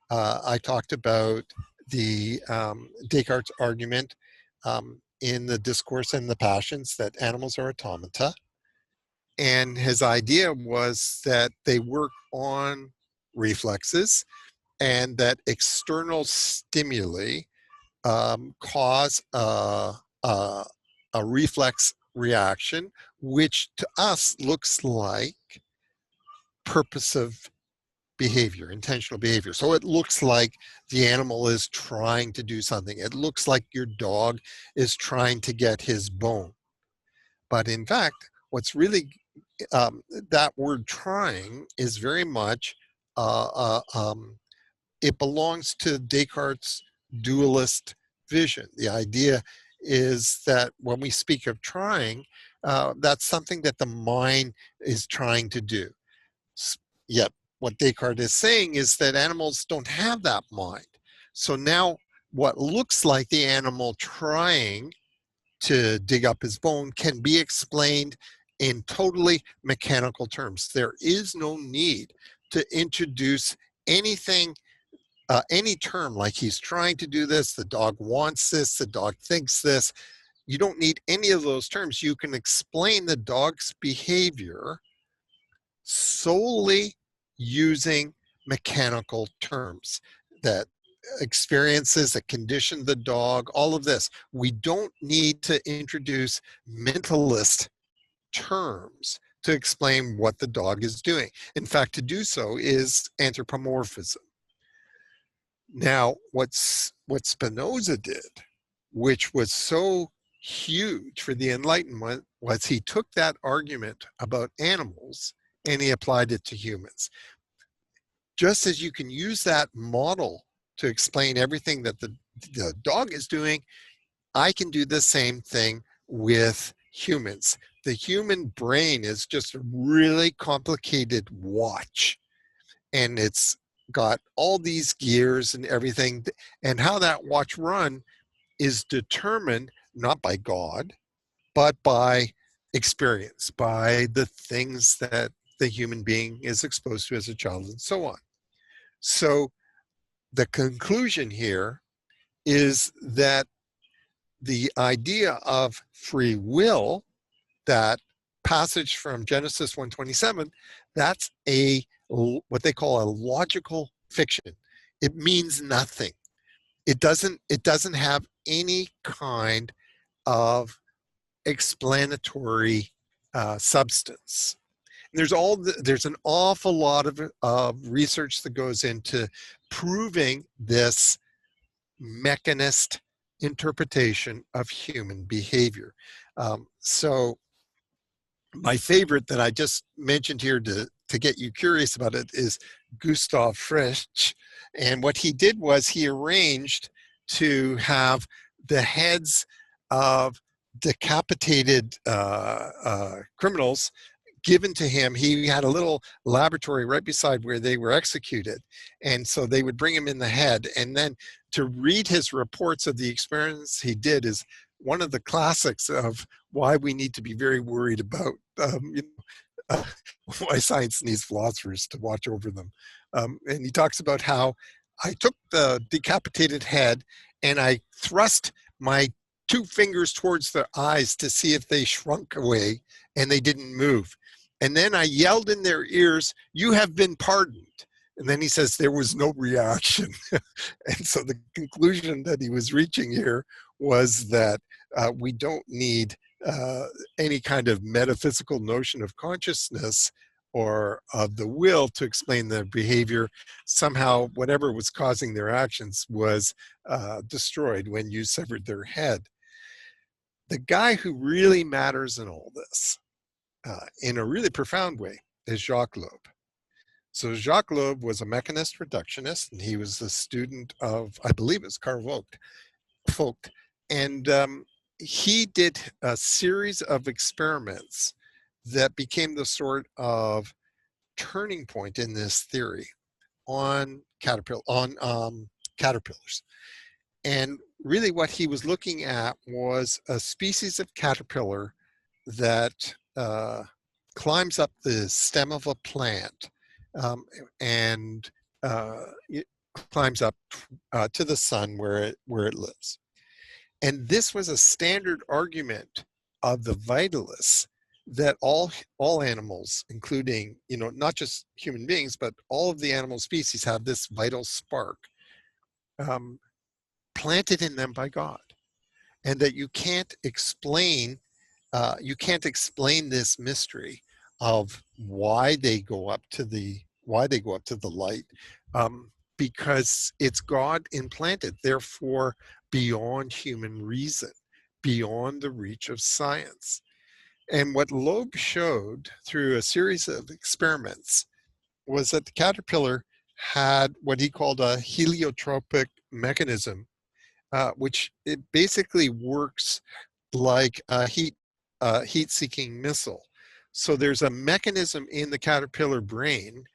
I talked about the Descartes' argument in the Discourse and the Passions that animals are automata. And his idea was that they work on reflexes and that external stimuli cause a reflex reaction, which to us looks like purposive behavior, intentional behavior. So it looks like the animal is trying to do something. It looks like your dog is trying to get his bone. But in fact, what's really, that word trying is very much, it belongs to Descartes' dualist vision. The idea is that when we speak of trying, that's something that the mind is trying to do. Yet what Descartes is saying is that animals don't have that mind. So now what looks like the animal trying to dig up his bone can be explained in totally mechanical terms. There is no need to introduce anything, any term like he's trying to do this, the dog wants this, the dog thinks this. You don't need any of those terms. You can explain the dog's behavior solely using mechanical terms, that experiences that condition the dog, all of this. We don't need to introduce mentalist terms to explain what the dog is doing. In fact, to do so is anthropomorphism. Now, what Spinoza did, which was so huge for the Enlightenment, was he took that argument about animals and he applied it to humans. Just as you can use that model to explain everything that the dog is doing, I can do the same thing with humans. The human brain is just a really complicated watch, and it's got all these gears and everything, and how that watch run is determined not by God, but by experience, by the things that the human being is exposed to as a child, and so on. So the conclusion here is that the idea of free will, that passage from Genesis 1:27, that's what they call a logical fiction. It means nothing. It doesn't have any kind of explanatory substance. And there's an awful lot of research that goes into proving this mechanist interpretation of human behavior. So my favorite that I just mentioned here to get you curious about it is Gustav Frisch. And what he did was he arranged to have the heads of decapitated criminals given to him. He had a little laboratory right beside where they were executed. And so they would bring him in the head. And then to read his reports of the experiments he did is one of the classics of why we need to be very worried about why science needs philosophers to watch over them. And he talks about how I took the decapitated head and I thrust my 2 fingers towards their eyes to see if they shrunk away, and they didn't move. And then I yelled in their ears, "You have been pardoned." And then he says there was no reaction. And so the conclusion that he was reaching here was that we don't need any kind of metaphysical notion of consciousness or of the will to explain their behavior. Somehow, whatever was causing their actions was destroyed when you severed their head. The guy who really matters in all this, in a really profound way, is Jacques Loeb. So Jacques Loeb was a mechanist reductionist, and he was the student of, I believe it's Carl Vogt. And he did a series of experiments that became the sort of turning point in this theory on caterpillars. And really what he was looking at was a species of caterpillar that climbs up the stem of a plant and climbs up to the sun where it lives. And this was a standard argument of the vitalists that all animals, including, not just human beings, but all of the animal species have this vital spark um, planted in them by God, and that you can't explain this mystery of why they go up to the light, because it's God implanted, therefore beyond human reason, beyond the reach of science. And what Loeb showed through a series of experiments was that the caterpillar had what he called a heliotropic mechanism, which it basically works like a heat-seeking missile. So there's a mechanism in the caterpillar brain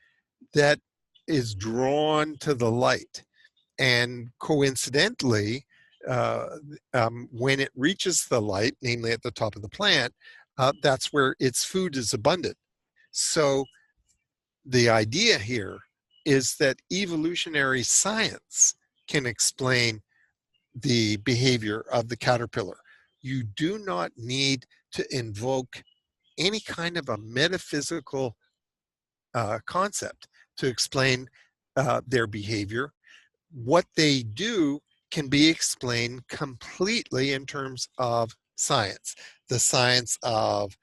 that is drawn to the light. And coincidentally, when it reaches the light, namely at the top of the plant, that's where its food is abundant. So the idea here is that evolutionary science can explain the behavior of the caterpillar. You do not need to invoke any kind of a metaphysical concept to explain their behavior. What they do can be explained completely in terms of science. The science of,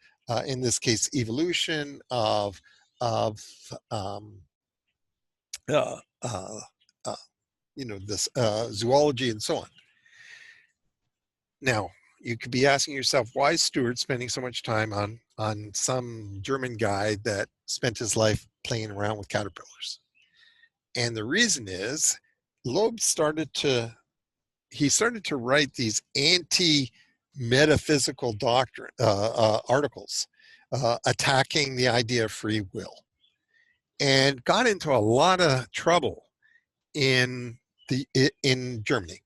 in this case, evolution, of um, uh, uh, uh, this zoology and so on. Now, you could be asking yourself, why is Stewart spending so much time on some German guy that spent his life playing around with caterpillars? And the reason is, Loeb started to write these anti-metaphysical articles attacking the idea of free will, and got into a lot of trouble in Germany.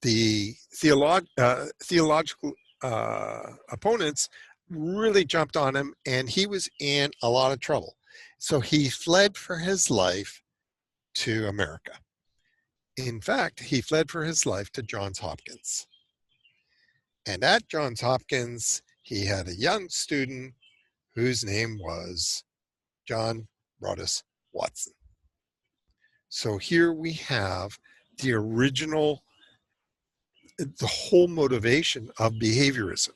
The theological opponents really jumped on him, and he was in a lot of trouble. So he fled for his life to America. In fact, he fled for his life to Johns Hopkins. And at Johns Hopkins, he had a young student whose name was John Broadus Watson. So here we have the whole motivation of behaviorism.